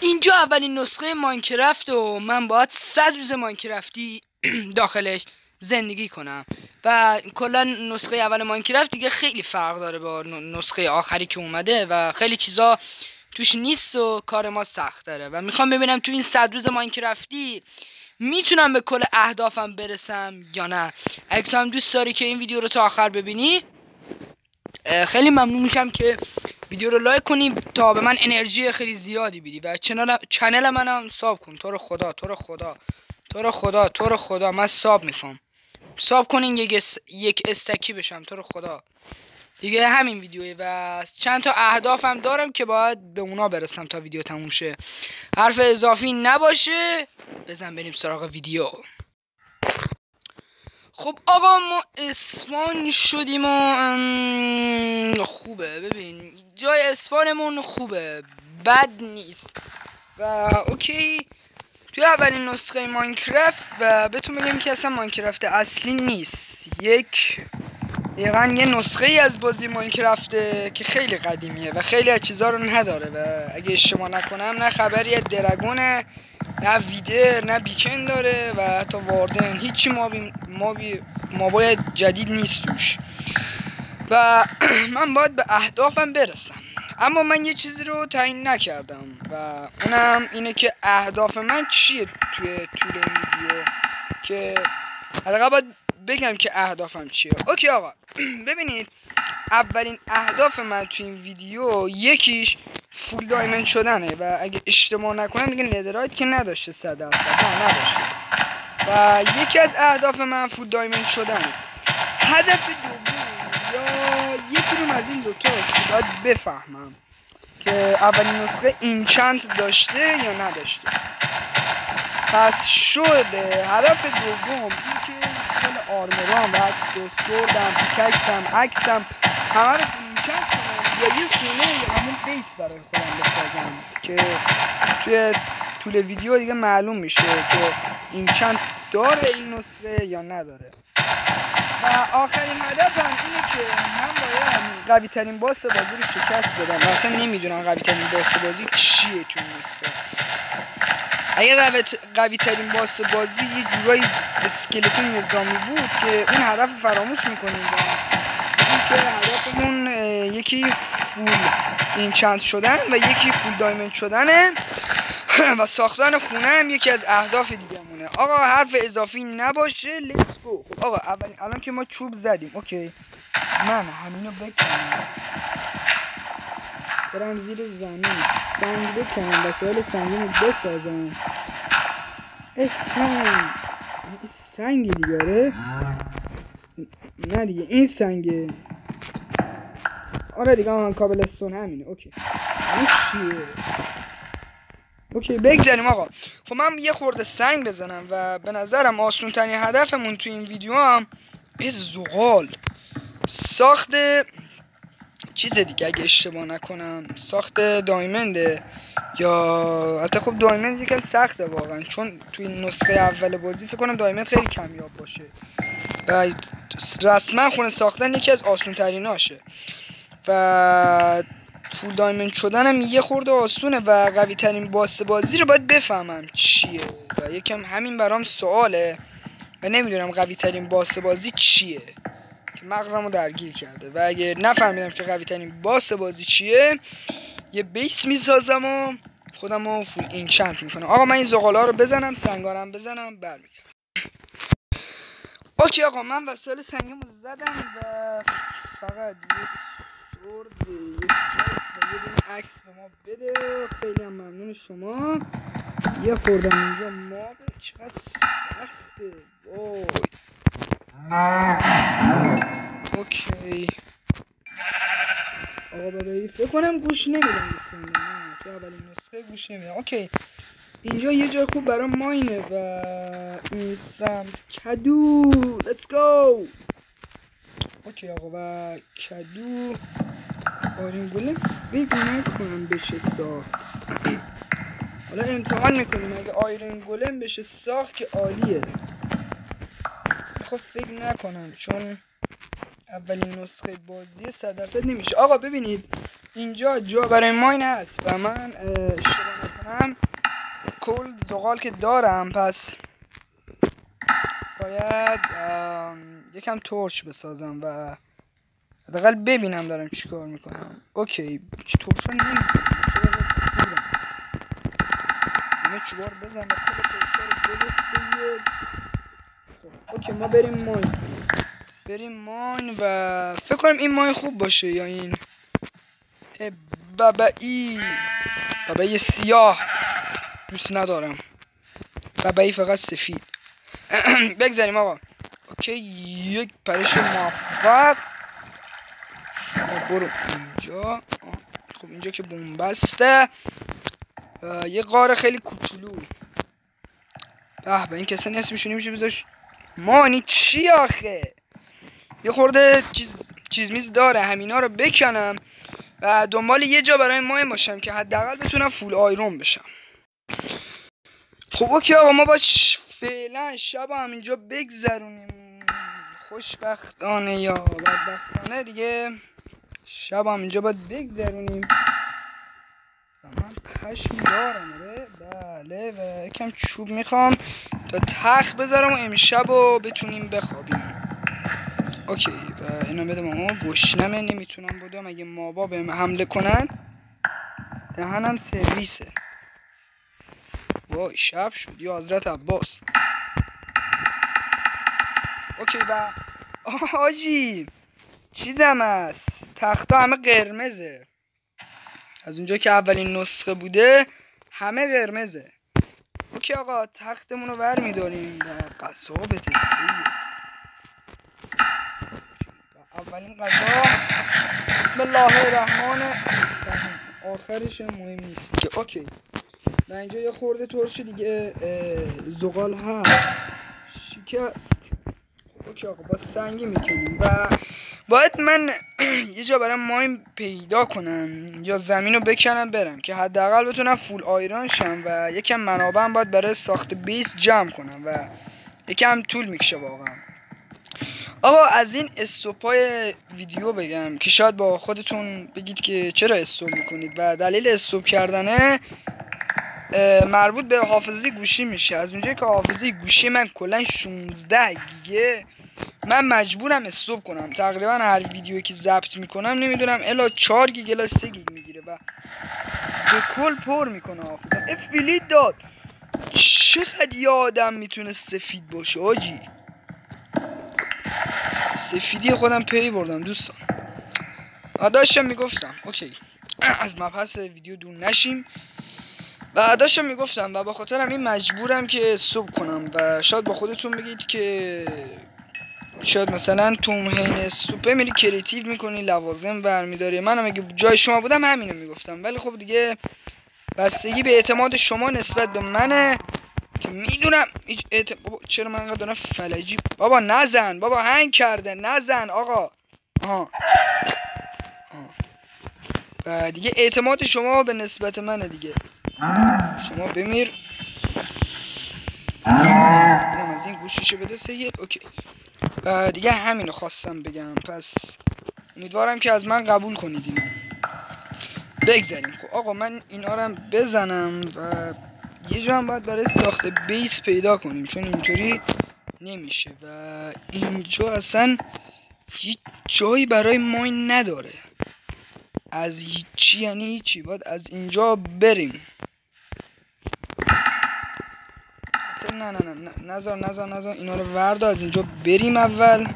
اینجا اولین نسخه ماینکرافت و من باید 100 روز ماینکرافتی داخلش زندگی کنم و کلا نسخه اول ماینکرافت دیگه خیلی فرق داره با نسخه آخری که اومده و خیلی چیزا توش نیست و کار ما سخت داره و میخوام ببینم تو این 100 روز ماینکرافتی میتونم به کل اهدافم برسم یا نه. اگه تو هم دوست داری که این ویدیو رو تا آخر ببینی خیلی ممنون میشم که ویدیو رو لایک کنی تا به من انرژی خیلی زیادی بدی و چنل منم ساب کن. تو رو خدا تو رو خدا تو رو خدا تو رو خدا من ساب میخوام. ساب کنین یک استکی بشم تو رو خدا. دیگه همین ویدیوه و چند تا اهدافم دارم که باید به اونا برسم تا ویدیو تموم شه. حرف اضافی نباشه بزن بریم سراغ ویدیو. خب آقا ما اسپان شدیم و خوبه. ببین جای اسپانمون خوبه بد نیست و اوکی. توی اولین نسخه ماینکرافت و بهتون بگم که اصلا ماینکرافت اصلی نیست، دقیقا یه نسخه ای از بازی ماینکرافته که خیلی قدیمیه و خیلی از چیزا رو نداره و اگه اشتباه نکنم نه خبری درگونه نه ویدر نه بیکن داره و حتی واردن هیچی مابای جدید نیست توش و من باید به اهدافم برسم. اما من یه چیزی رو تعیین نکردم و اونم اینه که اهداف من چیه توی طول این ویدیو، که حداقل باید بگم که اهدافم چیه. اوکی آقا ببینید اولین اهداف من توی این ویدیو یکیش فول دایمند شدنه و اگه اشتباه نکنم دیگه ندرایت که نداشته 100%، نه نداشته و یکی از اهداف من فول دایمند شدنه. هدف دوم یا یکی‌م از این دوتا است که باید بفهمم که اولین نسخه اینچنت داشته یا نداشته. پس شده هدف دوم این که کل آرمورام و سوردم پیککسم عکسم همه رو اینچنت کنم یا یه خونه یا همون بیس برای خودم بسازم که توی طول ویدیو دیگه معلوم میشه که اینچنت داره این نسخه یا نداره. و آخرین هدفم اینه که من باید قوی ترین باس بازی رو شکست بدم و اصلا نمیدونم قوی ترین باس بازی چیه تو نسخه. اگه قوی ترین باس بازی یه جورایی اسکلتون نظامی بود که اون هدف فراموش میکنیم و این که هدفمون یکی فول اینچنت شدن و یکی فول دایمند شدنه و ساختن خونه هم یکی از اهداف دیگه مونه. آقا حرف اضافی نباشه لیتس گو. خب آقا الان که ما چوب زدیم اوکی، من همینو بکنم برم زیر زمین سنگ بکنم وسایل سنگی رو بسازم. سنگی دیگه نه دیگه این سنگه. آره دیگه هم کابل استون همینه. اوکی اوکی بگذاریم آقا. خب من یه خورده سنگ بزنم و به نظرم آسون ترین هدفمون تو این ویدیو هم زغال ساخت چیز دیگه اگه اشتباه نکنم ساخت دایمنده یا حتی خب دایمند یکم سخته واقعا چون توی نسخه اول بازی فکر کنم دایمند خیلی کمیاب باشه و رسما خونه ساختن یکی از آسون تریناشه و فول دایمند شدنم یه خورده آسونه و قوی ترین باس بازی رو باید بفهمم چیه و یکم همین برام سواله و نمیدونم قوی ترین باس بازی چیه که مغزمو درگیر کرده و اگه نفهمیدم که قوی ترین باس بازی چیه یه بیس میسازم و خودمو فول اینچنت میکنم. آقا من این زغالا رو بزنم سنگارم بزنم برمیگردم. اوکی آقا من وسایل سنگیمو زدم و فقط یه سورد یه کس و یه دونه عکس به ما بده. خیلی هم ممنون شما. یه خوردم اینجا ما چقدر سخته وای. اوکی آقا برای فکر کنم گوش نمیدم بسیارم نه تو اولین نسخه گوش نمیدم. اوکی اینجا یه جای خوب برای ماینه و این سمت کدو let's go. اوکی آقا و کدو آرین گلم فکر نکنم بشه ساخت. حالا امتحان میکنیم اگه آیرن گلم بشه ساخت که عالیه. خب فکر نکنم چون اولین نسخه بازی 100% نمیشه. آقا ببینید اینجا جا برای ماین هست و من اشتباه نکنم کل زغال که دارم، پس باید یکم تورچ بسازم و حداقل ببینم دارم چیکار میکنم. اوکی تورچ رو نمیکنم همه چوار بزن و کل تورچ رو برسه. اوکی ما بریم ماین و فکر کنم این ماین خوب باشه یا این بابایی سیاه دوست ندارم، بابایی فقط سفید. بگذاریم آقا. اوکی یک پرش موفق. شما برو اینجا. خب اینجا که بنبسته یه غار خیلی کوچولو. به این کسا اسمشونی میشه بذارش. مانی چی آخه یه خورده چیز میز داره، همینا رو بکنم و دنبال یه جا برای ماین باشم که حداقل بتونم فول آیرون بشم. خب اوکی آقا ما با فعلا شب همینجا بگذرونیم خوشبختانه یا بدبختانه دیگه. شب همینجا باید بگذرونیم. من پشم دارم بله و یکم چوب میخوام تا تخت بذارم و امشب رو بتونیم بخوابیم. اوکی و اینا بده ماما گشنمه نمیتونم بودم اگه مابا بهم حمله کنن دهنم سرویسه. وای شب شد یا حضرت عباس. اوکی و آجی چیزم هست تختا همه قرمزه، از اونجا که اولین نسخه بوده همه قرمزه. اوکی آقا تختمون رو ور میداریم و قصابت سید. اولین غذا بسم الله الرحمن الرحیم، آخرش مهم نیست که. اوکی و اینجا یه خورده ترش دیگه زغال هست شکست. اوکی آقا با سنگی میکنیم و باید من یه جا برای ماین پیدا کنم یا زمین رو بکنم برم که حداقل بتونم فول آیرون شم و یکم منابعم باید برای ساخت بیس جمع کنم و یکم طول میکشه واقعا. آقا از این استوپای ویدیو بگم که شاید با خودتون بگید که چرا استوب میکنید و دلیل استوب کردنه مربوط به حافظه گوشی میشه. از اونجایی که حافظه گوشی من کلا 16 گیگه من مجبورم استوب کنم. تقریبا هر ویدیویی که ضبط میکنم نمیدونم الا 4 گیگ الا 3 گیگ میگیره و به کل پر میکنه حافظه. افیلیت داد چقدر یه آدم میتونه سفید باشه آجی. سفیدی خودم پی بردم دوستان. داشتم میگفتم اوکی از مبحث ویدیو دور نشیم و داشتم میگفتم و با خاطرم این مجبورم که صبح کنم و شاید با خودتون بگید که شاید مثلا تو حین سوپه میری کریتیو میکنی لوازم برمیداری. منم اگه جای شما بودم همینو میگفتم، ولی خب دیگه بستگی به اعتماد شما نسبت به منه که میدونم چرا من انقدر دارم فلجی. بابا نزن بابا هنگ کرده نزن آقا. و دیگه اعتماد شما به نسبت منه دیگه. شما بمیر از این گوشیشو بده سید. اوکی و دیگه همینو خواستم بگم، پس امیدوارم که از من قبول کنید اینو. بگذاریم خب آقا من اینا رو بزنم و یه جا هم باید برای ساخت بیس پیدا کنیم چون اینطوری نمیشه و اینجا اصلا هیچ جایی برای ماین نداره از هیچی، یعنی هیچی. باید از اینجا بریم. نه نذار اینا رو وردا از اینجا بریم. اول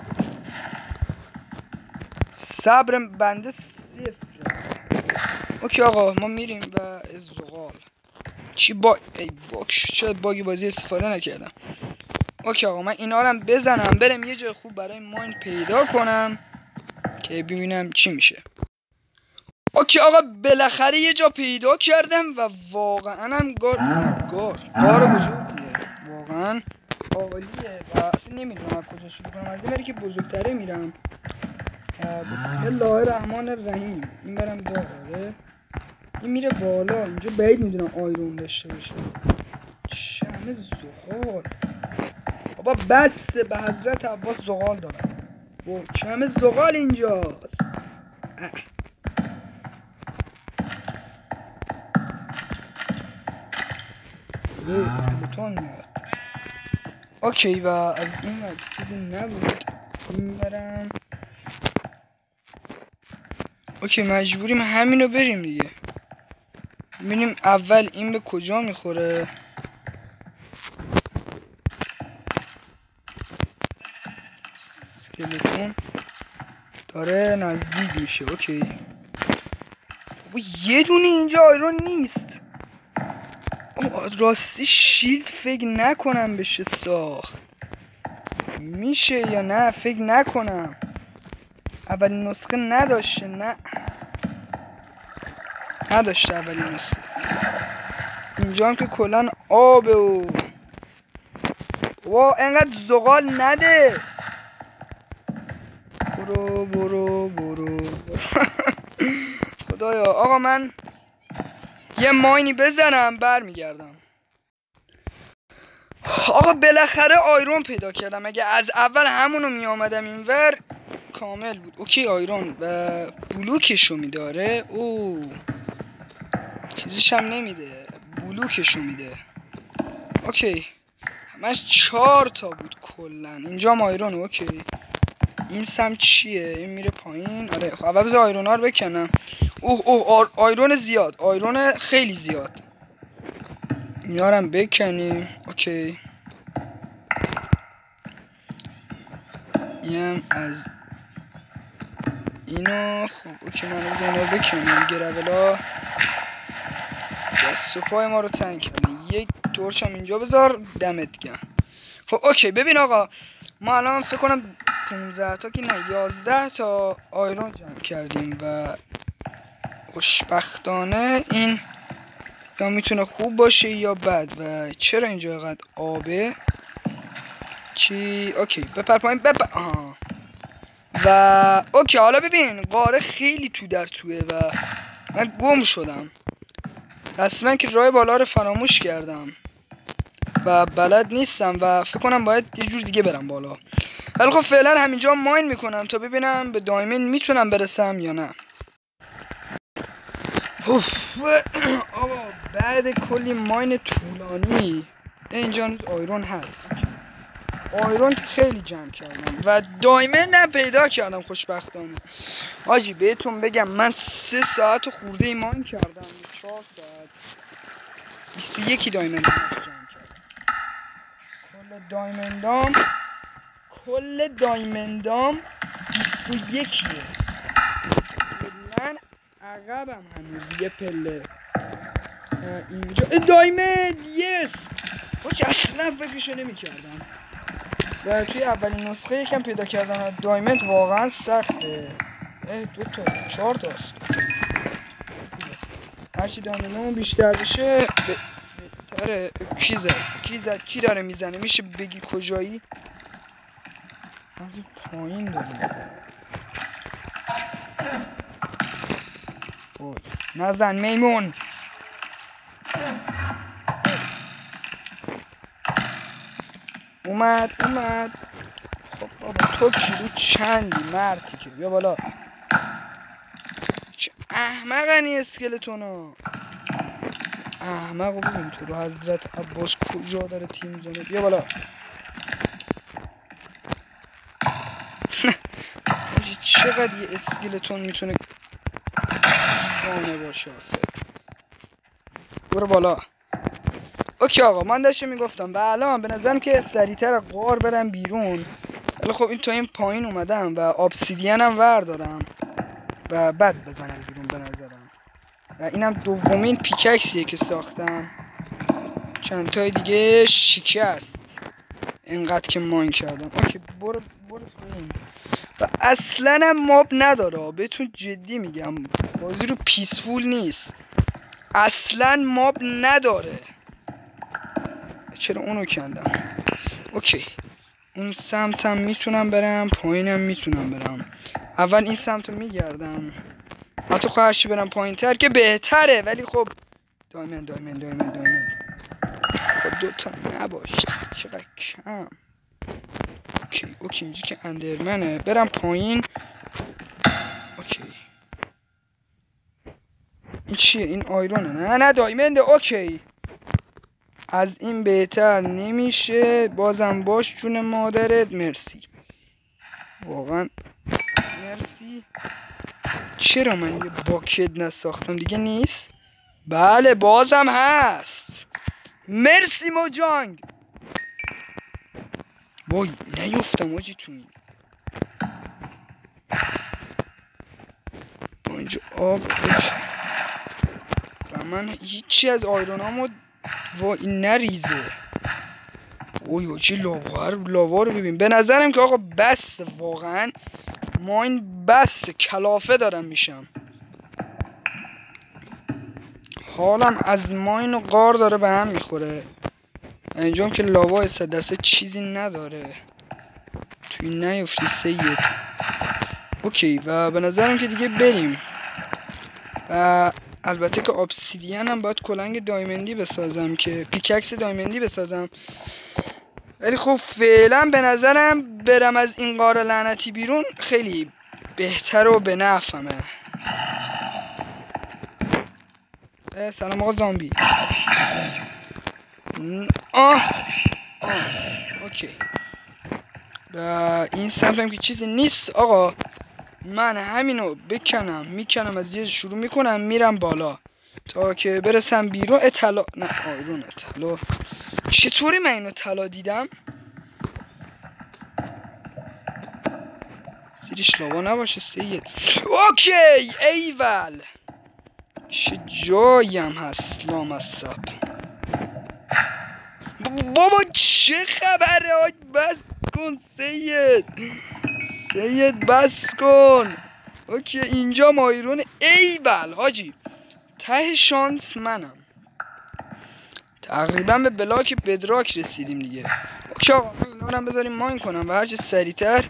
صبر بنده صفر. اوکی آقا ما میریم و زغال چی شاید باگی بازی استفاده نکردم. اوکی آقا من اینا رو بزنم برم یه جای خوب برای ماین پیدا کنم که ببینم چی میشه. اوکی آقا بالاخره یه جا پیدا کردم و واقعا هم غار بزرگیه واقعا عالیه و اصلا نمیدونم از کجا شروع کنم. از این بری که بزرگتره میرم. بسم الله الرحمن الرحیم. این برم داره این میره بالا. اینجا بعید میدونم آیرون داشته باشه. همه زغال بابا بس به حضرت عباس زغال دارم. همه زغال اینجاست. یه اسکلتون میاد. اوکی و از این وقت چیزی نبود. این برم. اوکی مجبوریم همینو بریم دیگه. ببینیم اول این به کجا میخوره. اسکلتون داره نزدیک میشه. اوکی یه دونه اینجا آیرون نیست. راستی شیلد فکر نکنم بشه ساخت. میشه یا نه؟ فکر نکنم. اولین نسخه نداشته. نه نداشته اولین نسخه. اینجا هم که کلن آبه و انقدر زغال نده. برو خدایا. آقا من یه ماینی بزنم برمیگردم. آقا بالاخره آیرون پیدا کردم. اگه از اول همونو می آمدم اینور کامل بود. اوکی آیرون و بلوکشو میداره. او چیزیش هم نمیده، بلوکشو میده. اوکی همش 4 تا بود کلن. اینجا آیرون. اوکی این سم چیه؟ این میره پایین. آره خب اول بذار آیرونا رو بکنم. آیرون زیاد، آیرون خیلی زیاد. اینا رو هم بکنیم. اوکی اینم از اینو. خب اوکی من بذار اینا رو بکنم. گرولا دست و پای ما رو تنگ کردن. یک تورچ هم اینجا بذار دمت گرم. خب اوکی ببین آقا ما الان فکر کنم 15 تا که نه 11 تا آیرون جمع کردیم و خوشبختانه این یا میتونه خوب باشه یا بد. و چرا اینجا اینقدر آبه؟ چی؟ اوکی بپر پایین آها. و اوکی حالا ببین قاره خیلی توه و من گم شدم. رسما که راه بالا رو فراموش کردم و بلد نیستم و فکر کنم باید یه جور دیگه برم بالا. ولی خب فعلا همینجا ماین میکنم تا ببینم به دایمند میتونم برسم یا نه. آقا بعد کلی ماین طولانی اینجا آیرون هست. آیرون که خیلی جمع کردم و دایمند هم پیدا کردم خوشبختانه. آجی بهتون بگم من 3 ساعت خورده ایمان کردم. 4 ساعت 21 دایمند جمع کردم. کل دایمندام 21. من عقبم هنوز یه پله. اینجا دایمند یس. خوش اصلا فکرشو نمی کردم. و توی اولین نسخه یکم پیدا کردن دایمند واقعا سخته. 2 تا 4 تاست. هرچی دایمندمون بیشتر بشه بهتره. کی داره میزنه؟ میشه بگی کجایی؟ از این پایین داره میزنه. نزن میمون. اومد. خب بابا تو کیلو چندی مرتی که بیا بالا. چه احمقنی اسکلتونو. احمقو ببین تو رو حضرت عباس کجا داره تیم زنه. بیا بالا. چقدر یه اسکلتون میتونه دیوانه باشه. برو بالا. اوکی آقا من داشتم میگفتم و الان به نظرم که سریعتر غار برم بیرون. ولی خب این تا این پایین اومدم و ابسیدین هم وردارم و بعد بزنم بیرون به نظرم. و اینم دومین پیککسیه که ساختم. چند تای دیگه شکست اینقدر که ماین کردم. اوکی برو پایین. و اصلا هم ماب نداره. بهتون جدی میگم بازی رو پیسفول نیست. اصلا ماب نداره. چرا اونو کندم؟ اوکی اون سمتم میتونم برم، پایینم میتونم برم. اول این سمتو میگردم. حتی خب هرچی برم پایین تر که بهتره. ولی خب دایمند خب 2 تا نباشت چقدر کم. اوکی اینجا که اندرمنه. برم پایین. اوکی این چیه؟ این آیرونه. نه دایمنده. اوکی از این بهتر نمیشه. بازم باش جون مادرت. مرسی واقعا مرسی. چرا من یه باکت نساختم دیگه نیست؟ بله بازم هست. مرسی موجانگ. وای نیفتم آجی تو این. با اینجا آب بشه و من هیچی از آیرونامو وای نریزه. اوه چی لاوا رو ببین. به نظرم که آقا بس واقعا ما این بس کلافه دارم میشم. حالم از ماین و غار داره به هم میخوره. اینجام که لاوا دسته چیزی نداره. توی نیفتی سید. اوکی و به نظرم که دیگه بریم. و البته که ابسیدین هم باید کلنگ دایمندی بسازم که پیککس دایمندی بسازم. ولی خب فعلا به نظرم برم از این غار لعنتی بیرون خیلی بهتر و به نفعمه. سلام آقا زامبی. اوکی و این سمتم که چیزی نیست آقا. من همینو میکنم از یه شروع میکنم میرم بالا تا که برسم بیرون. طلا نه آیرون طلا. چطوری من اینو طلا دیدم؟ زیرش لاوا نباشه سید. اوکی ایول چه جایم هست لامصب. بابا چه خبره؟ آج بس کن سید بس کن. اوکی اینجا مایرون. ایول حاجی ته شانس منم. تقریبا به بلاک بدراک رسیدیم دیگه. اوکی آقا من اینا رو هم بذاریم ماین کنم و هرچه سریعتر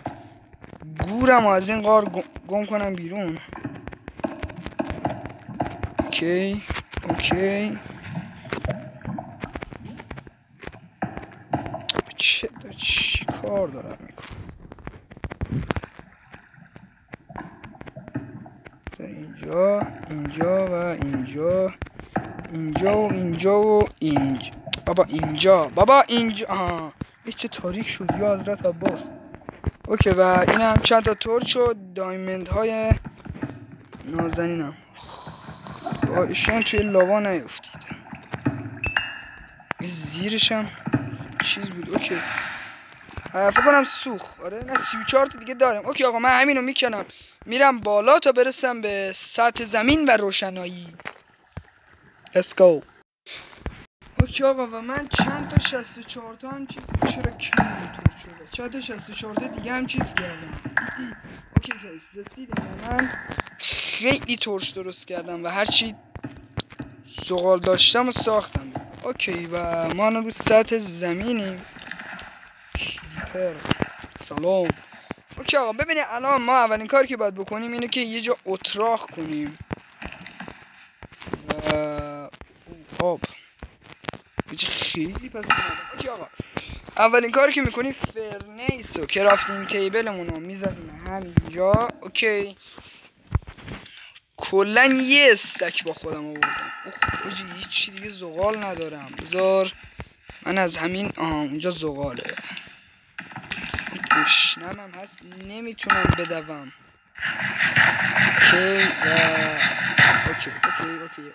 گورم از این غار گم کنم بیرون. اوکی چی کار دارم میکنم؟ اینجا و اینجا. بابا اینجا آها چه تاریک شد یا حضرت عباس. اوکی و این هم چند تا تورچ و دایمند های نازنینم. ایشان توی لاوا نیفتید. زیرش هم چیز بود. اوکی فکر کنم سوخ. آره نه 34 تا دیگه دارم. اوکی آقا من همینو میکنم میرم بالا تا برسم به سطح زمین و روشنایی. Let's go. اوکی آقا و من چند تا 64 تا هم چیز چرا کم اینطور شده. چند تا 64 تا دیگه هم چیز کردم. اوکی رسیدم. من خیلی تورچ درست کردم و هرچی زغال داشتم و ساختم. اوکی و ما رو سطح زمینیم. کیپر سلام. اوکی آقا ببینید الان ما اولین کاری که باید بکنیم اینه که یه جا اتراق کنیم و آب خیلی پس اوکی آقا اولین کاری که میکنیم فرنیس و کرافتینگ تیبلمون رو میذاریم همینجا. اوکی کلن یه استک با خودم آوردم. اوجی هیچی دیگه زغال ندارم. بذار من از همین اونجا زغاله گشنم هم هست نمیتونم بدوم.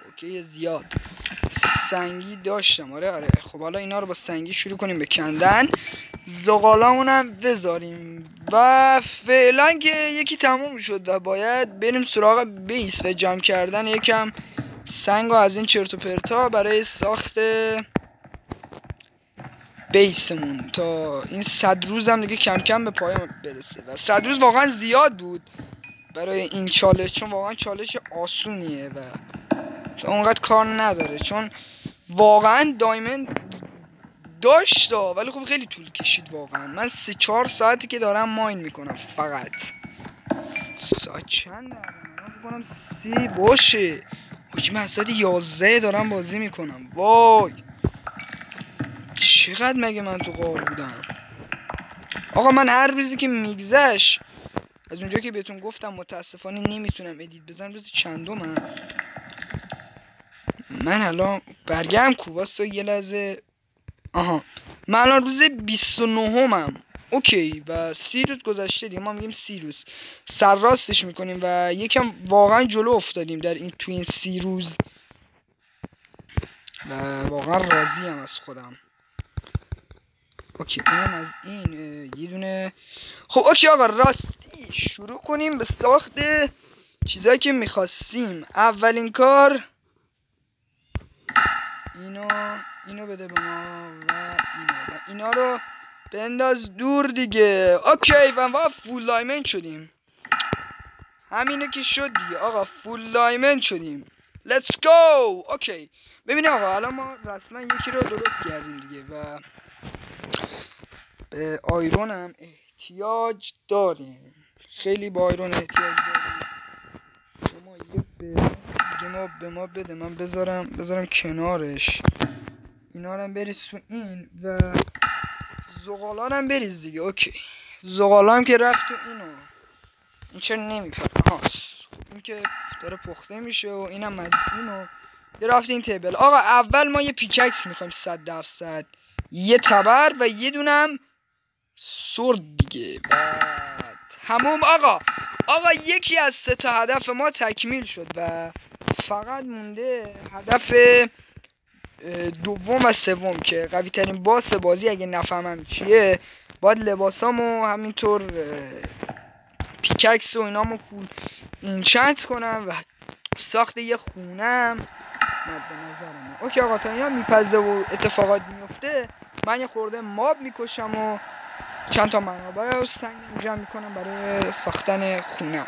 اوکی زیاد سنگی داشتم. آره خب حالا اینا رو با سنگی شروع کنیم به کندن. زغالامون هم بذاریم و فعلا که یکی تموم شد و باید بریم سراغ بیس و جمع کردن یکم سنگ و از این چرت و پرتا برای ساخت بیسمون تا این 100 روز هم دیگه کم کم به پایان برسه. و 100 روز واقعا زیاد بود برای این چالش چون واقعا چالش آسونیه و اونقدر کار نداره چون واقعا دایمند داشت ولی خب خیلی طول کشید واقعا. من 3-4 ساعتی که دارم ماین میکنم فقط. ساعت چند دارم؟ من فکر کنم 3 باشه. من ساعت 11 دارم بازی میکنم. وای چقدر مگه من تو غار بودم آقا. من هر روزی که میگذشت از اونجا که بهتون گفتم متاسفانه نمیتونم ادیت بزنم. روز چندمم من الان برگم کوباست و یه لحظه آها من الان روز 29ام. اوکی و 30 روز گذشته دیگه، ما میگیم 30 روز سرراستش میکنیم و یکم واقعا جلو افتادیم در این تو این 30 روز و واقعا راضیم از خودم. اوکی اینم از این یه دونه. خب اوکی آقا راستی شروع کنیم به ساخت چیزایی که میخواستیم. اولین کار اینو بده به ما و اینا رو بنداز دور دیگه. اوکی و ما فول دایمن شدیم. همینه که شد دیگه آقا، فول دایمن شدیم. لیتس گو. اوکی ببینید آقا الان ما رسما یکی رو درست کردیم دیگه و به آیرون هم احتیاج داریم. خیلی به آیرون احتیاج داریم. شما یه دیگه به ما بده، من بذارم کنارش. اینا رو هم بریز تو این و زغالان هم بریز دیگه. اوکی زغالان که رفت تو اینو. این چرا نمیپره؟ آها این که داره پخته میشه و اینم اینو یه رفت این تیبل. آقا اول ما یه پیککس میخوایم 100%، یه تبر و یه دونم سرد دیگه. بعد همون آقا یکی از 3 تا هدف ما تکمیل شد و فقط مونده هدف دوم و سوم که قوی ترین باس بازی. اگه نفهمم چیه باید لباسامو همینطور پیککس و اینامو فول اینچنت کنم و ساخت یه خونم مد نظرمه. اوکی آقا تا اینا میپزه و اتفاقات میفته من یه خورده ماب میکشم و چند تا منابع سنگ جمع میکنم برای ساختن خونه.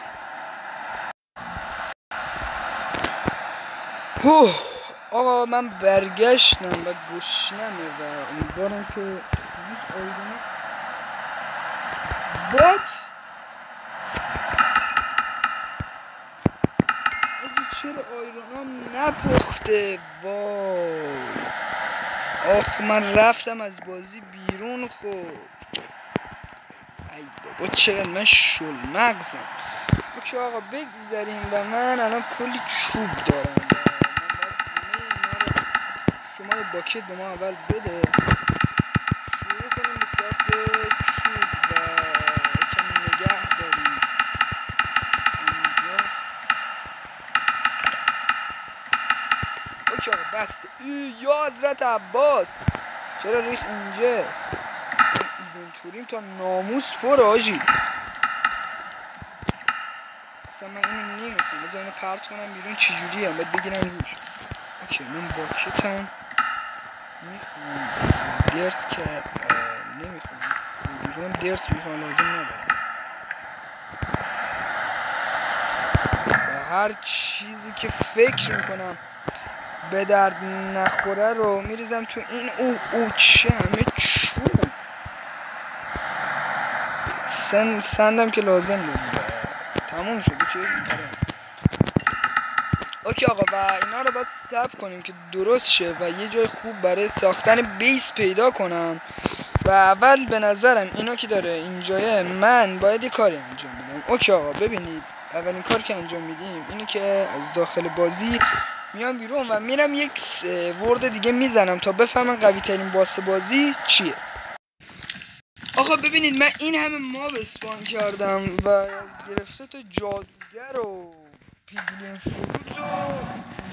آقا من برگشتم و گشنمه و امیدوارم که هنوز آیرونه چرا آیرونام نپخته؟ وای آخ من رفتم از بازی بیرون. خب ای بابا چقدر من شل مغزم. اوکی آقا بگذاریم و من الان کلی چوب دارم و من باید شما رو باکت به ما اول بده. شروع کنیم به ساخت چوب و کمی نگه داریم اینجا. اوکی آقا بس. یا حضرت عباس چرا ریخ اینجا؟ ایونتوریم تا ناموس پر آجی. اصلا من اینو نمیخوام. بذار اینو پرت کنم بیرون. چجوری هم باید بگیرم روش. اوکی من باکتم میخوام. درت که نمیخوام بیرون. درت میخوام لازم ندارم و هر چیزی که فکر میکنم به درد نخوره رو میریزم تو این. او چه همه چوب. سندم که لازم بود. تموم شد. اوکی آقا و اینا رو باید صبر کنیم که درست شه و یه جای خوب برای ساختن بیس پیدا کنم. و اول به نظرم اینا که داره اینجایه من باید یه کاری انجام بدم. اوکی آقا ببینید اولین کار که انجام میدیم اینه که از داخل بازی میام بیرون و میرم یک ورد دیگه میزنم تا بفهمم قوی ترین باس بازی چیه. آقا ببینید من این همه ماب اسپان کردم و گرفته تا جادوگر و پیگلین فروز و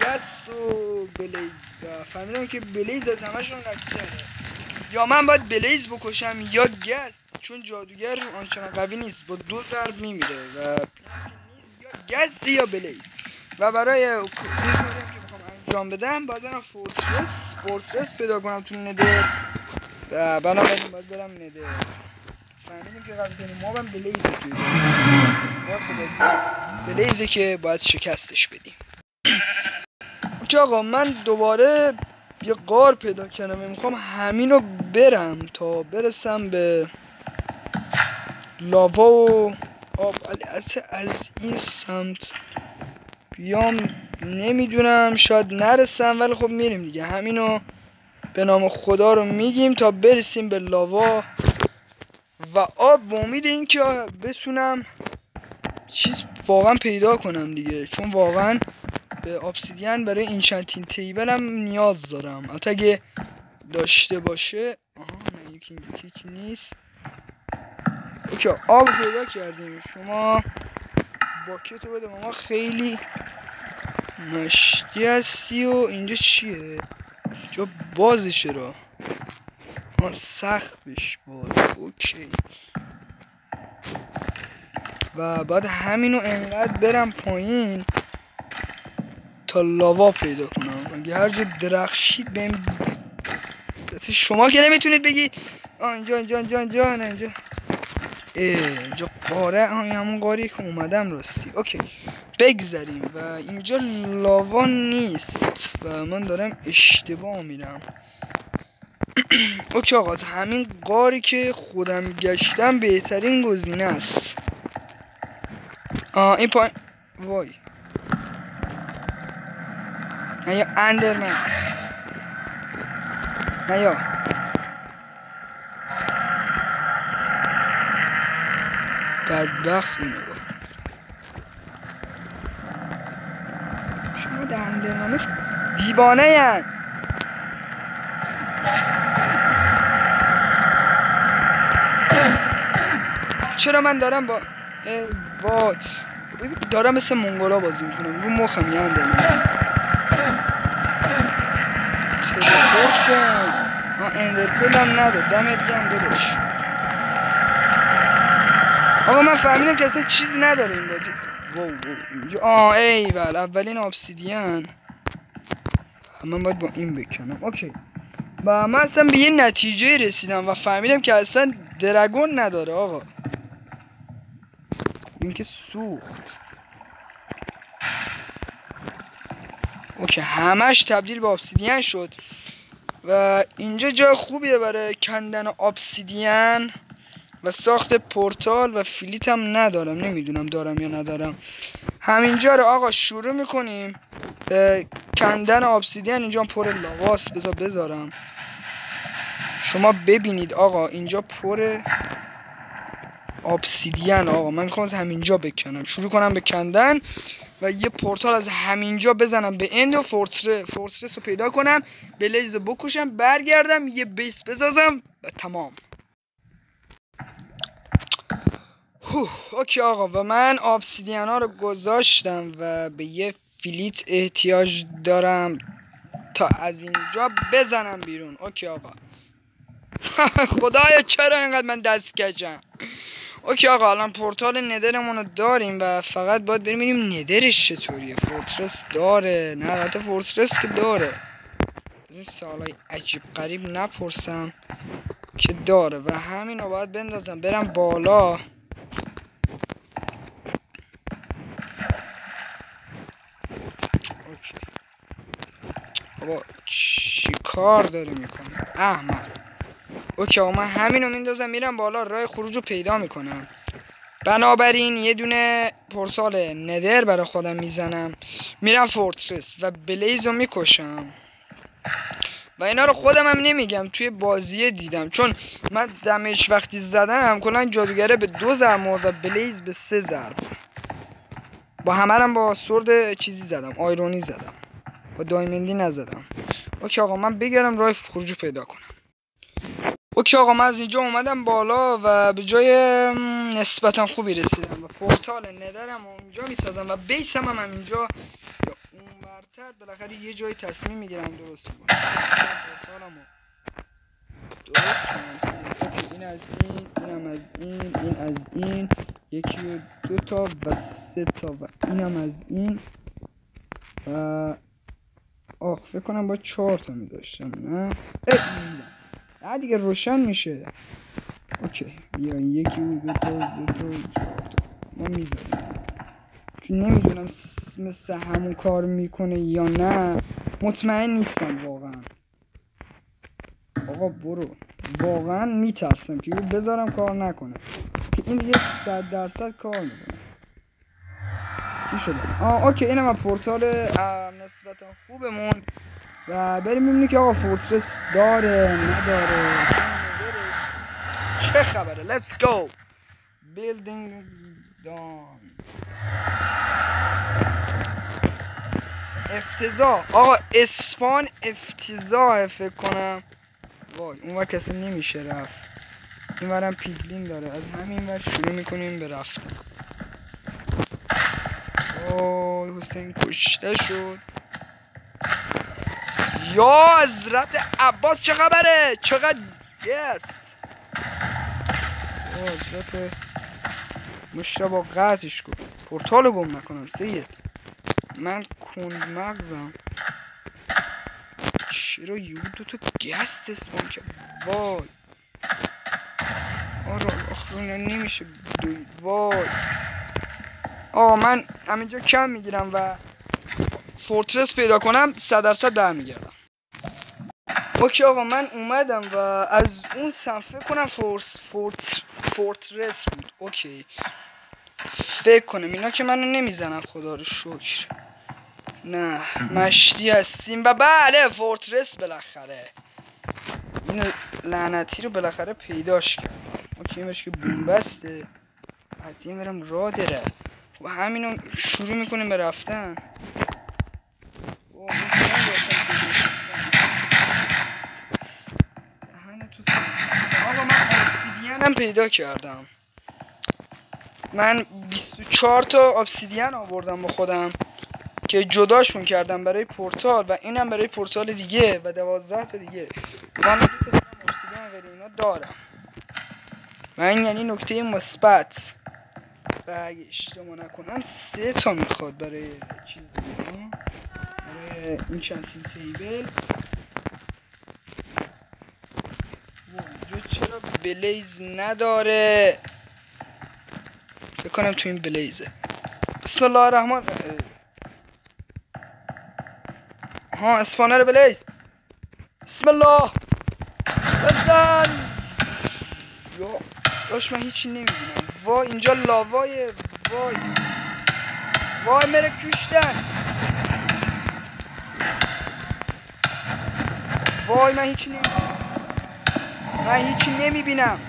گست و بلیز و فهمیدم که بلیز از همشون قوی‌تره. یا من باید بلیز بکشم یا گست، چون جادوگر آنچنان قوی نیست، با 2 ضرب میمیره و یا گست یا بلیز. و برای این کاری که میخوام انجام بدم باید برم فورسرس پیدا کنم تو ندر و بنابراین باید برم ندر. فهمیدیم که قبل کنیم ما هم بلیزه توی بلیزه که باید شکستش بدیم. اوکی آقا من دوباره یه غار پیدا کردم. میخوام همینو برم تا برسم به لاوا و آب. از این سمت بیام نمیدونم شاید نرسم ولی خب میریم دیگه. همینو به نام خدا رو میگیم تا برسیم به لاوا و آب، با امید این که بتونم چیز واقعا پیدا کنم دیگه، چون واقعا به ابسیدین برای اینشنتین تیبل هم نیاز دارم. البته اگه داشته باشه. آها نه یکی اینجا هیچ نیست. اوکی آب پیدا کردیم. شما باکتو بده ما خیلی مشتی هستی. و اینجا چیه؟ اینجا بازشه را سختش باز. اوکی و بعد همینو انقدر برم پایین تا لاوا پیدا کنم. اگه هر جا درخشید بهم شما که نمیتونید بگید اینجا نه اینجا اینجا قاره همون قاری که اومدم راستی. اوکی بگذاریم. و اینجا لاوا نیست و من دارم اشتباه میرم. اوکی آقا همین قاری که خودم گشتم بهترین گزینه است. این پایین وای نه یا اندرمن نه یا بدبخت اینو با شما در اندرمنش دیوانه ین. چرا من دارم با وای دارم مثل منگولا بازی میکنم رو مخم یه اندرمن. تلپورت کن. اندرپلم نداد. دمت گرم داداش. آقا من فهمیدم که اصلا چیزی نداره این بازی. اینجا ایول اولین ابسیدین. من باید با این بکنم. اوکی و من اصلا به یه نتیجه رسیدم و فهمیدم که اصلا درگون نداره آقا. این که سوخت. اوکی همش تبدیل به ابسیدین شد و اینجا جای خوبیه برای کندن ابسیدین و ساخت پورتال. و فلیت هم ندارم. نمیدونم دارم یا ندارم. همینجا رو آقا شروع میکنیم کندن ابسیدین. اینجا پر لاواست. بذارم شما ببینید آقا اینجا پر ابسیدین. آقا من میخوام از همینجا بکنم. شروع کنم به کندن و یه پورتال از همینجا بزنم به اند و فورترس رو پیدا کنم. بلیز بکشم برگردم یه بیس بزازم و تمام. اوکی آقا و من ابسیدین ها رو گذاشتم و به یه فلیت احتیاج دارم تا از اینجا بزنم بیرون. اوکی آقا خدایا چرا اینقدر من دست کشم. اوکی آقا الان پورتال ندرمون رو داریم و فقط باید بریم ندرش چطوریه. فورترس داره؟ نه حتی فورترس که داره. از این سوالای عجیب غریب نپرسم که داره و همین رو باید بندازم برم بالا. بابا چی کار داری میکنی احمد؟ اوکی آقا من همینو میندازم میرم بالا راه خروج رو پیدا میکنم. بنابراین یه دونه پورتال ندر برای خودم میزنم میرم فورترس و بلیز رو میکشم. و اینا رو خودم هم نمیگم توی بازیه دیدم چون من دمش وقتی زدم کلا جادوگره به 2 ضرب مرد و بلیز به 3 ضرب. با همه با سورد چیزی زدم آیرونی زدم با دایمندی نزدم. اوکی آقا من بگردم راه خروج پیدا کنم. اوکی آقا من از اینجا اومدم بالا و به جای نسبتا خوبی رسیدم و پورتال ندرم اونجا میسازم و بیسم هم اینجا یا اون برتر. بالاخره یه جای تصمیم میگیرم درست کنم پورتالمو درست کنم. اوکی این از این اینم از این از این یکی و 2 تا و 3 تا و اینم از این و فکر کنم با 4 تا میداشتم. نه دیگه روشن میشه. اوکی یا یکی و 2 تا 4 تا ما میذاریم چون نمیدونم مثل همون کار میکنه یا نه. مطمئن نیستم واقعا. آقا برو واقعا میترسم که بذارم کار نکنه که این دیگه 100% کار میکنه. چی شده؟ اوکی اینم پورتال نسبتا خوبمون و بریم ببینیم که آقا فورترس داره نداره چه خبره. Let's go building down. افتضاح آقا اسپان افتضاحه فکر کنم. وای اون ور کسی نمیشه رفت. این ورم پیگلین داره. از همین ور شروع میکنیم به رفتن. وای حسین کشته شد. یا حضرت عباس چه خبره؟ چقدر گست. یا حضرت مشتبه قطعش کن. پورتالو گم نکنم سید. من کند مغزم. چرا یو دوتا گست اسپان کرد؟ وای آره آخرونه نمیشه وای. من همینجا کم میگیرم و فورترس پیدا کنم 100% برمیگردم. اوکی آقا من اومدم و از اون سمت فکر کنم فورترس بود. اوکی فکر کنم اینا که منو نمیزنن خدا رو شکر. نه مشتی هستیم و بله فورترس بالاخره. اینو لعنتی رو بالاخره پیداش کردم. اوکی این که بومبسته از این برم راه داره و همینو شروع میکنیم به رفتن. آقا من obsidian هم پیدا کردم. من 24 تا obsidian آوردم با خودم که جداشون کردم برای پورتال و اینم برای پورتال دیگه و 12 تا دیگه. من 2 تا obsidian غیر اینا دارم و این یعنی نکته مثبت. و اگه اشتباه نکنم 3 تا میخواد برای چیز دیگه، برای این چنتین تیبل. اینجا چرا بلیز نداره؟ فکر کنم تو این بلیزه. بسم الله الرحمن. ها اسپانر بلیز. بسم الله بزن. یا داشت من هیچی نمیبینم. وای اینجا لاوای. وای مره کشتن. وای من هیچی نمیبینم.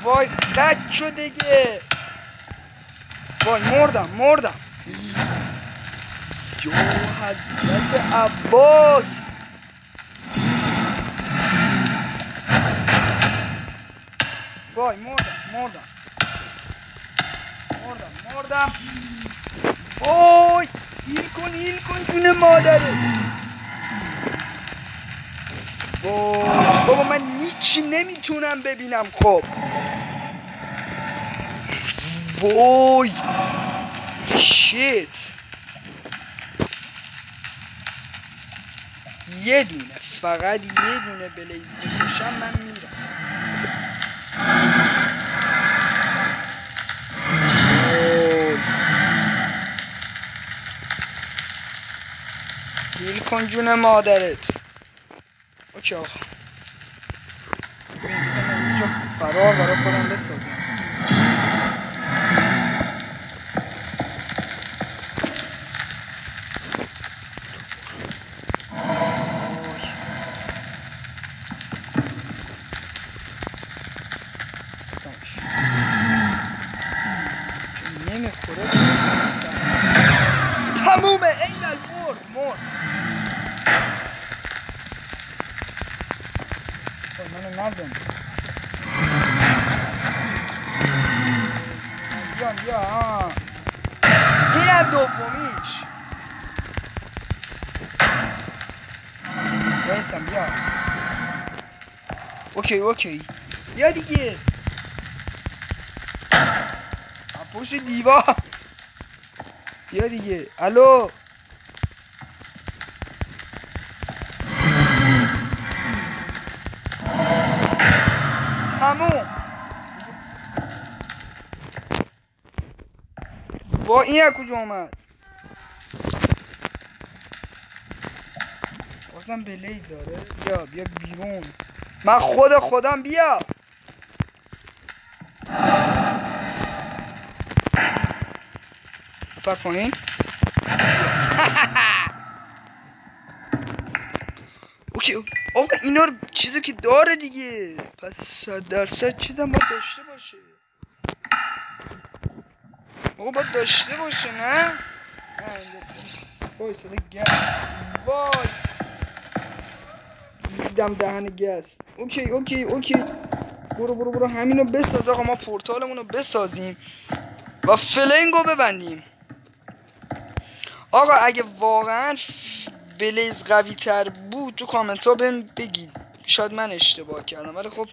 وای قد شد دیگه. وای مردم. یا حضرت عباس. وای مردم. وای هیل کن جون مادره. وای بابا من هیچی نمیتونم ببینم. خب وای شیت. فقط یه دونه بلیز بکشم من میرم. هیل کن جون مادرت. اوکی آقا ببین بزن من اینجا فرار برای خودم بسازم. نمیخوره تمومه. اینال مرد. منو نزن. بیا اینم دومیش. بایستم بیا. اوکی بیا دیگه. پشت دیوار. بیا دیگه. الو تموم. با این از کجا اومد؟ بازم بلیز داره. بیا بیرون. من خودم بیا. پر پایین. اوکی آقا اینا رو چیزی که داره دیگه، پس 100% چیزم باید داشته باشه. آقا باید داشته باشه نه؟ وای صدا گرم. وای ریدم دهن گس. اوکی برو همینو بساز آقا. ما پورتالمون رو بسازیم و فلنگو ببندیم. آقا اگه واقعا بلیز قوی تر بود تو کامنت ها بگید، شاید من اشتباه کردم، ولی خب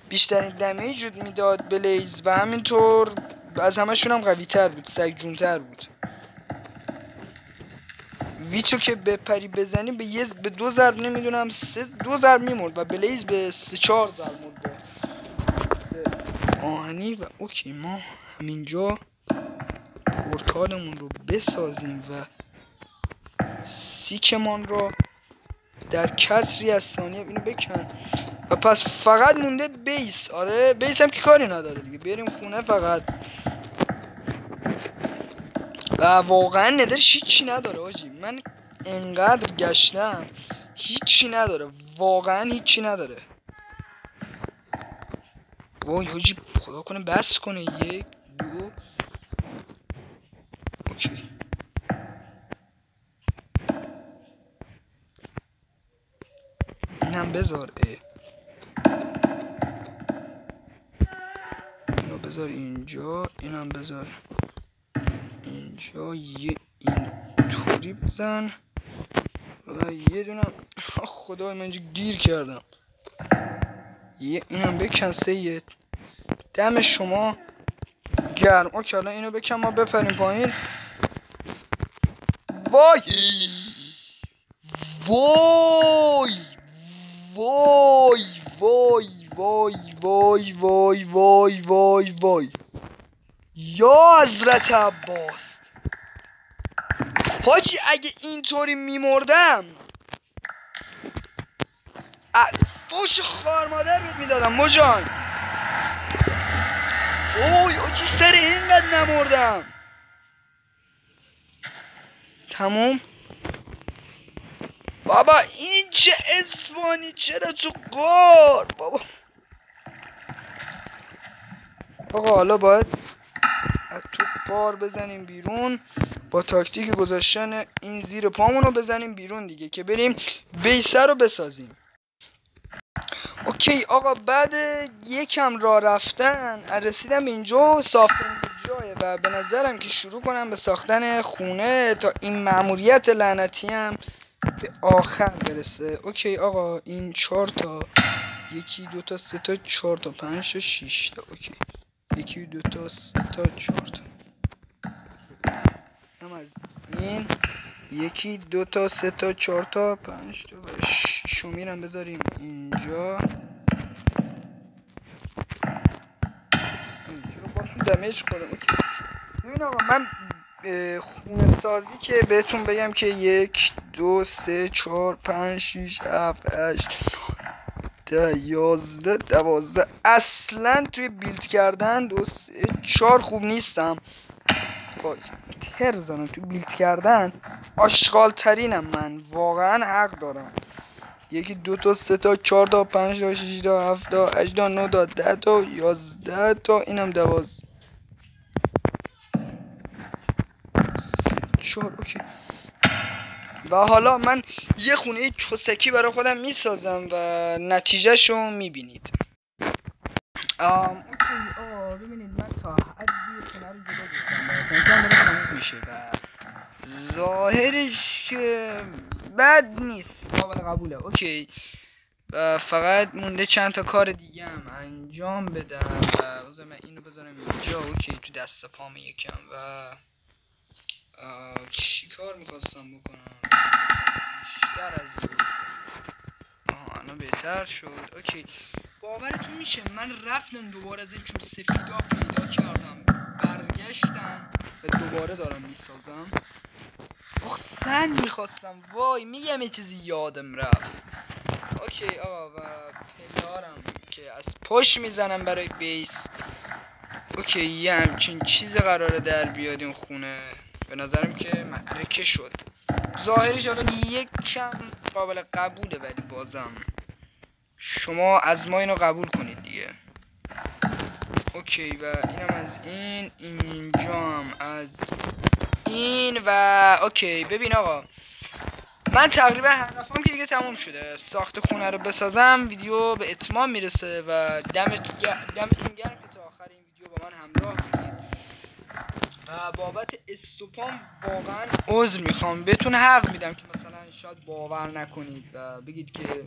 بیشترین دمیج میداد بلیز و همینطور از همشون هم قوی تر بود، سگ جون تر بود. ویچو که بپری بزنی به 2 ضرب نمیدونم 2 ضرب میمرد و بلیز به 3-4 ضرب مرد آهنی. و اوکی ما همینجا پورتالمون رو بسازیم و سیکمان رو در کسری از ثانیه اینو بکن و پس فقط مونده بیس. آره بیس هم که کاری نداره دیگه، بریم خونه فقط. و واقعا ندرش هیچی نداره آجی، من انقدر گشتم هیچی نداره، واقعا هیچی نداره. وای حاجی خدا کنه بس کنه. 1 2 اوکی اینم بذار، اینو بذار اینجا، اینم بذار اینجا، این طوری بزن و یه دونم خدای من اینجا گیر کردم. اینم بکن. سید دم شما گرم. اوکی حالا اینو بکن ما بپریم پایین. وای وای وای وای وای وای وای وای وای یا حضرت عباس حاجی، اگه اینطوری میمردم فوش خوار مادر بهت میدادم مجان. وای حاجی سر اینقدر نمردم. تموم بابا. این چه اسفانی، چرا تو غار بابا. آقا حالا باید از تو غار بزنیم بیرون با تاکتیک گذاشتن این زیر پامونو بزنیم بیرون دیگه که بریم بیسه رو بسازیم. اوکی آقا بعد یکم راه رفتن رسیدم اینجا، ساختن جایه و به نظرم که شروع کنم به ساختن خونه تا این مأموریت لعنتی هم به آخر برسه. اوکی آقا این 4 تا 1 2 تا 3 تا 4 تا 5 تا 6 تا. اوکی 1 2 تا 3 تا 4 تا هم از این 1 2 تا 3 تا 4 تا 5 تا 6 میرم بذاریم اینجا. چرا باشون دمیج خورم. اوکی ببین آقا من خونه سازی که بهتون بگم که 1 2 3 4 5 6 7 8 10 11 12 اصلا توی بیلد کردن 2 3 4 خوب نیستم. وای تر زنم توی بیلد کردن آشغال ترینم من، واقعا حق دارم. 1 2 تا 3 تا 4 تا 5 تا 6 تا 7 تا 8 تا 9 تا 10 تا 11 تا اینم 12 4. اوکی و حالا من یه خونه چوسکی برای خودم میسازم و نتیجه شو میبینید. اوکی ببینید من تا حدی خونه رو جلو بردم و تموم میشه و ظاهرش بد نیست، قابل قبوله. اوکی و فقط مونده چند تا کار دیگه هم انجام بدم و بذار من اینو بذارم اینجا. اوکی تو دست پام یکم و چی کار میخواستم بکنم بیشتر از این بود. الان بهتر شد. اوکی باورتون میشه من رفتم دوباره از این چون سفیدا پیدا کردم برگشتم و دوباره دارم میسازم. سنگ میخواستم. وای میگم یه چیزی یادم رفت. اوکی آقا و پلارم که از پشت میزنم برای بیس. اوکی یه همچین چیز قراره در بیاد این خونه. به نظرم که معرکه شد. ظاهرش حالا یک کم قابل قبوله ولی بازم شما از ما اینو قبول کنید دیگه. اوکی و اینم از این، اینجا هم از این و اوکی ببین آقا من تقریبا هدفم که دیگه تموم شده، ساخت خونه رو بسازم، ویدیو به اتمام میرسه و دمتون گرم که تا آخر این ویدیو با من همراه بودید و بابت استوپام واقعا عذر میخوام، بهتون حق میدم که مثلا شاید باور نکنید و بگید که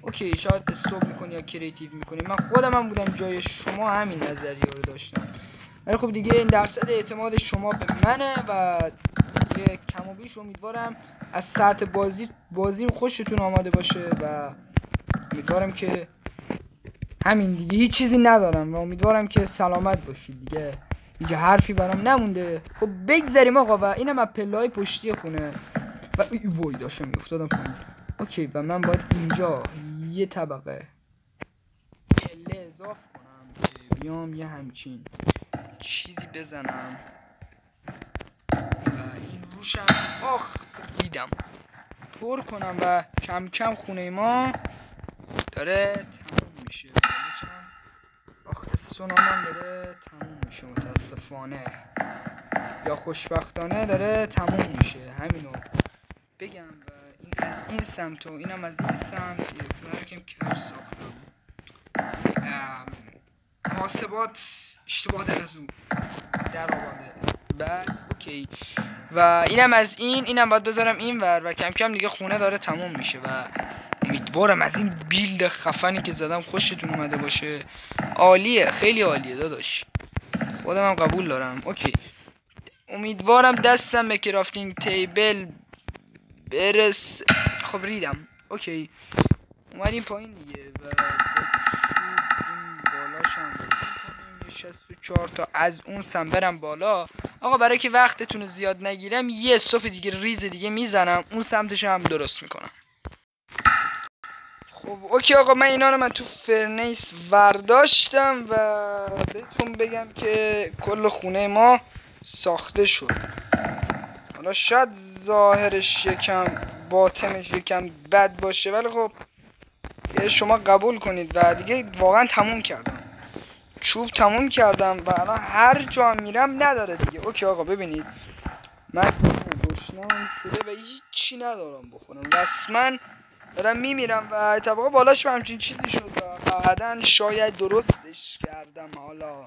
اوکی شاید استوب میکنی یا کریتیو میکنی. من خودم هم بودم جای شما همین نظریه رو داشتم، ولی خب دیگه این درصد اعتماد شما به منه و دیگه کم و بیش امیدوارم از ساعت بازیم خوشتون آماده باشه و امیدوارم که همین دیگه، هیچ چیزی ندارم و امیدوارم که سلامت باشید دیگه، هیچ حرفی برام نمونده. خب بگذاریم آقا و اینم از پله‌های پشتی خونه و وای داشتم میافتادم پایین. اوکی و من باید اینجا یه طبقه پله اضافه کنم که بیام یه همچین چیزی بزنم و این روشم دیدم پر کنم و کم کم خونه ما داره تموم میشه. سونامم داره تموم میشه متاسفانه یا خوشبختانه داره تموم میشه، همینو بگم. و این از این سمت و اینم از این سمت خونه کم کار ساختم، محاسبات اشتباه در از اون در آورده بعد اوکی و اینم از اینم باید بذارم این ور و کم کم دیگه خونه داره تموم میشه و امیدوارم از این بیلد خفنی که زدم خوشتون اومده باشه. عالیه، خیلی عالیه داداش، خودم هم قبول دارم. اوکی امیدوارم دستم به کرافتینگ تیبل برس. خب ریدم. اوکی اومدیم پایین دیگه و این بالاشم 64 تا از اون سم برم بالا. آقا برای که وقتتون رو زیاد نگیرم یه استوپ دیگه ریز دیگه میزنم، اون سمتش هم درست میکنم. خب اوکی آقا من اینا رو من تو فرنیس ورداشتم و بهتون بگم که کل خونه ما ساخته شد. حالا شاید ظاهرش یکم باطنش یکم بد باشه ولی خب شما قبول کنید و دیگه واقعا تموم کردم، چوب تموم کردم و الان هر جا میرم نداره دیگه. اوکی آقا ببینید من گشنم شده و هیچی ندارم بخورم، رسما دارم میمیرم و اتفاقا بالاش همچین چیزی شد و بعدن شاید درستش کردم حالا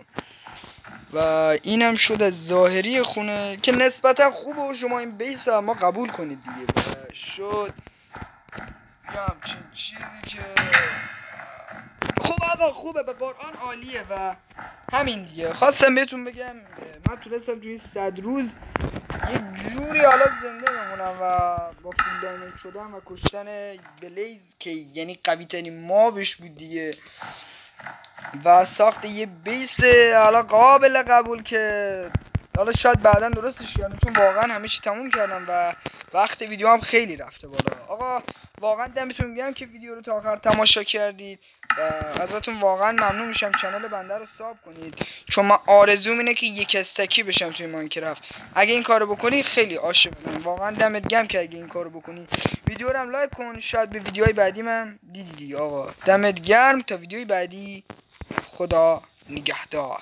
و اینم شد از ظاهری خونه که نسبتا خوبه و شما این بیس ما قبول کنید دیگه و شد یه همچین چیزی که خوب آقا خوبه به قرآن عالیه و همین دیگه. خواستم بهتون بگم من تونستم توی 100 روز یه جوری حالا زنده بمونم و با فول دایمنت شدم و کشتن بلیز که یعنی قوی ترین مابش بود دیگه و ساخت یه بیس حالا قابل قبول که حالا شاید بعدا درستش کردم چون واقعا همه چی تموم کردم و وقت ویدیو هم خیلی رفته بالا. آقا واقعا دمتون گرم که ویدیو رو تا آخر تماشا کردید و ازتون واقعا ممنون میشم کانال بنده رو ساب کنید چون من آرزوم اینه که یک استکی بشم توی ماینکرافت. اگه این کارو بکنی خیلی عاشقم، واقعا دمت گرم که اگه این کارو بکنی. ویدیو رو هم لایک کن، شاید به ویدیوهای بعدی من دیدی. آقا دمت گرم، تا ویدیوی بعدی خدا نگهدار.